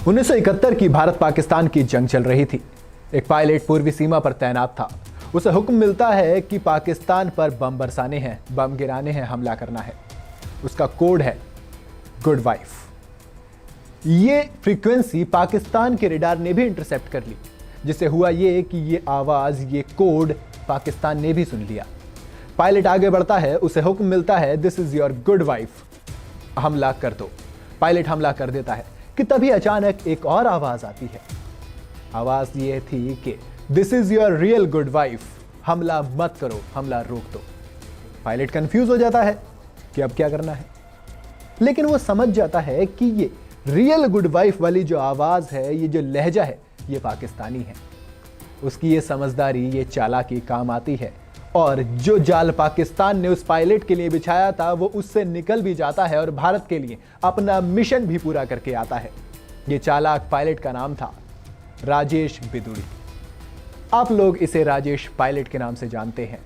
1971 की भारत पाकिस्तान की जंग चल रही थी। एक पायलट पूर्वी सीमा पर तैनात था। उसे हुक्म मिलता है कि पाकिस्तान पर बम बरसाने हैं, बम गिराने हैं, हमला करना है। उसका कोड है गुड वाइफ। ये फ्रीक्वेंसी पाकिस्तान के रडार ने भी इंटरसेप्ट कर ली, जिससे हुआ ये कि ये आवाज, ये कोड पाकिस्तान ने भी सुन लिया। पायलट आगे बढ़ता है, उसे हुक्म मिलता है this is your good wife, हमला कर दो। पायलट हमला कर देता है कि तभी अचानक एक और आवाज आती है। आवाज ये थी कि this is your real good wife, हमला मत करो, हमला रोक दो। पायलट कंफ्यूज हो जाता है कि अब क्या करना है, लेकिन वो समझ जाता है कि ये रियल गुड वाइफ वाली जो आवाज है, ये जो लहजा है, ये पाकिस्तानी है। उसकी ये समझदारी, ये चालाकी काम आती है और जो जाल पाकिस्तान ने उस पायलट के लिए बिछाया था वो उससे निकल भी जाता है और भारत के लिए अपना मिशन भी पूरा करके आता है। ये चालाक पायलट का नाम था राजेश बिदुड़ी। आप लोग इसे राजेश पायलट के नाम से जानते हैं।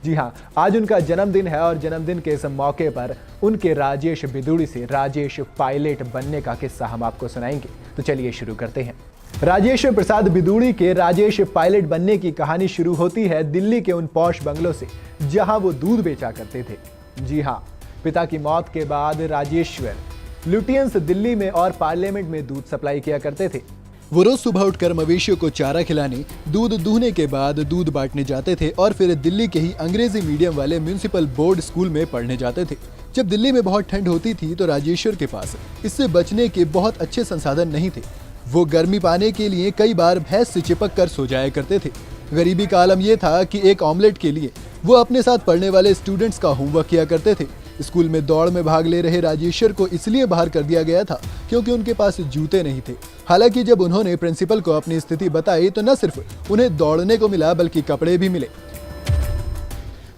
जी हाँ, आज उनका जन्मदिन है और जन्मदिन के इस मौके पर उनके राजेश बिदुड़ी से राजेश पायलट बनने का किस्सा हम आपको सुनाएंगे। तो चलिए शुरू करते हैं। राजेश प्रसाद बिदुड़ी के राजेश पायलट बनने की कहानी शुरू होती है दिल्ली के उन पॉश बंगलों से जहां वो दूध बेचा करते थे। जी हाँ, पिता की मौत के बाद राजेश्वर लुटियंस दिल्ली में और पार्लियामेंट में दूध सप्लाई किया करते थे। वो रोज सुबह उठकर मवेशियों को चारा खिलाने, दूध दूहने के बाद दूध बांटने जाते थे और फिर दिल्ली के ही अंग्रेजी मीडियम वाले म्युनिसिपल बोर्ड स्कूल में पढ़ने जाते थे। जब दिल्ली में बहुत ठंड होती थी तो राजेश्वर के पास इससे बचने के बहुत अच्छे संसाधन नहीं थे। वो गर्मी पाने के लिए कई बार भैंस से चिपक कर सो जाया करते थे। गरीबी का आलम यह था कि एक ऑमलेट के लिए वो अपने साथ पढ़ने वाले स्टूडेंट्स का होमवर्क किया करते थे। स्कूल में दौड़ में भाग ले रहे राजेश्वर को इसलिए बाहर कर दिया गया था क्योंकि उनके पास जूते नहीं थे। हालांकि जब उन्होंने प्रिंसिपल को अपनी स्थिति बताई तो न सिर्फ उन्हें दौड़ने को मिला बल्कि कपड़े भी मिले।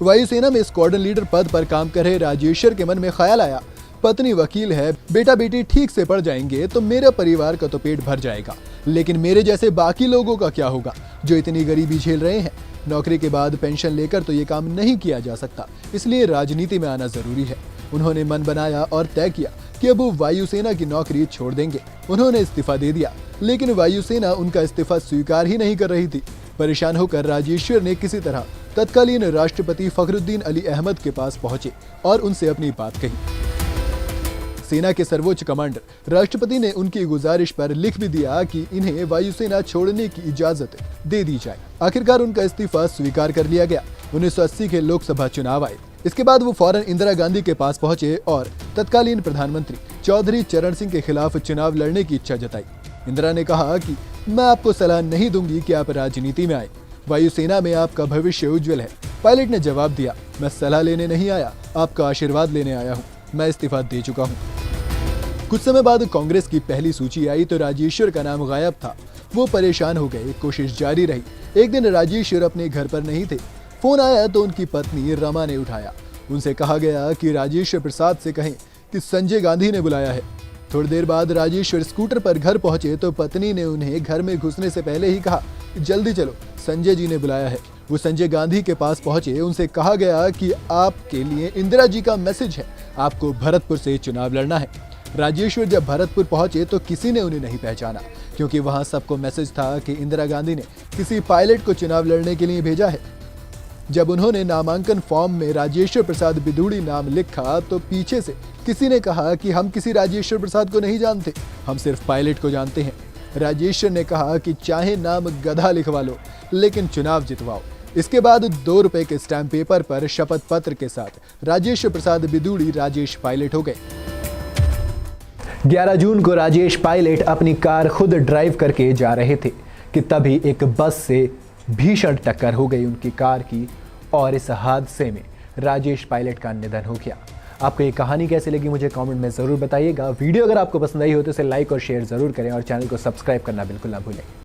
वायुसेना में स्क्वाड्रन लीडर पद पर काम कर रहे राजेश्वर के मन में ख्याल आया, पत्नी वकील है, बेटा बेटी ठीक से पढ़ जाएंगे तो मेरे परिवार का तो पेट भर जाएगा, लेकिन मेरे जैसे बाकी लोगों का क्या होगा जो इतनी गरीबी झेल रहे हैं। नौकरी के बाद पेंशन लेकर तो ये काम नहीं किया जा सकता, इसलिए राजनीति में आना जरूरी है। उन्होंने मन बनाया और तय किया कि अब वो वायुसेना की नौकरी छोड़ देंगे। उन्होंने इस्तीफा दे दिया, लेकिन वायुसेना उनका इस्तीफा स्वीकार ही नहीं कर रही थी। परेशान होकर राजेश्वर ने किसी तरह तत्कालीन राष्ट्रपति फखरुद्दीन अली अहमद के पास पहुंचे और उनसे अपनी बात कही। सेना के सर्वोच्च कमांडर राष्ट्रपति ने उनकी गुजारिश पर लिख भी दिया कि इन्हें वायुसेना छोड़ने की इजाजत दे दी जाए। आखिरकार उनका इस्तीफा स्वीकार कर लिया गया। 1980 के लोकसभा चुनाव आए। इसके बाद वो फौरन इंदिरा गांधी के पास पहुंचे और तत्कालीन प्रधानमंत्री चौधरी चरण सिंह के खिलाफ चुनाव लड़ने की इच्छा जताई। इंदिरा ने कहा कि मैं आपको सलाह नहीं दूंगी कि आप राजनीति में आए, वायुसेना में आपका भविष्य उज्जवल है। पायलट ने जवाब दिया, मैं सलाह लेने नहीं आया, आपका आशीर्वाद लेने आया हूँ, मैं इस्तीफा दे चुका हूँ। कुछ समय बाद कांग्रेस की पहली सूची आई तो राजेश्वर का नाम गायब था। वो परेशान हो गए, कोशिश जारी रही। एक दिन राजेश्वर अपने घर पर नहीं थे। फोन आया तो उनकी पत्नी रमा ने उठाया। उनसे कहा गया कि राजेश्वर प्रसाद से कहें कि संजय गांधी ने बुलाया है। थोड़ी देर बाद राजेश्वर स्कूटर पर घर पहुंचे तो पत्नी ने उन्हें घर में घुसने से पहले ही कहा, जल्दी चलो, संजय जी ने बुलाया है। वो संजय गांधी के पास पहुंचे। उनसे कहा गया कि आपके लिए इंदिरा जी का मैसेज है, आपको भरतपुर से चुनाव लड़ना है। राजेश्वर जब भरतपुर पहुंचे तो किसी ने उन्हें नहीं पहचाना, क्योंकि वहां सबको मैसेज था कि इंदिरा गांधी ने किसी पायलट को चुनाव लड़ने के लिए भेजा है। जब उन्होंने नामांकन फॉर्म में राजेश्वर प्रसाद बिदुड़ी नाम लिखा तो पीछे से किसी ने कहा कि हम किसी राजेश्वर प्रसाद को नहीं जानते, हम सिर्फ पायलट को जानते हैं। राजेश्वर ने कहा कि चाहे नाम गधा लिखवा लो, लेकिन चुनाव जितवाओ। इसके बाद 2 रुपए के स्टैम्प पेपर पर शपथ पत्र के साथ राजेश्वर प्रसाद बिदुड़ी राजेश पायलट हो गए। 11 जून को राजेश पायलट अपनी कार खुद ड्राइव करके जा रहे थे कि तभी एक बस से भीषण टक्कर हो गई उनकी कार की और इस हादसे में राजेश पायलट का निधन हो गया। आपको ये कहानी कैसी लगी मुझे कमेंट में ज़रूर बताइएगा। वीडियो अगर आपको पसंद आई हो तो इसे लाइक और शेयर ज़रूर करें और चैनल को सब्सक्राइब करना बिल्कुल ना भूलें।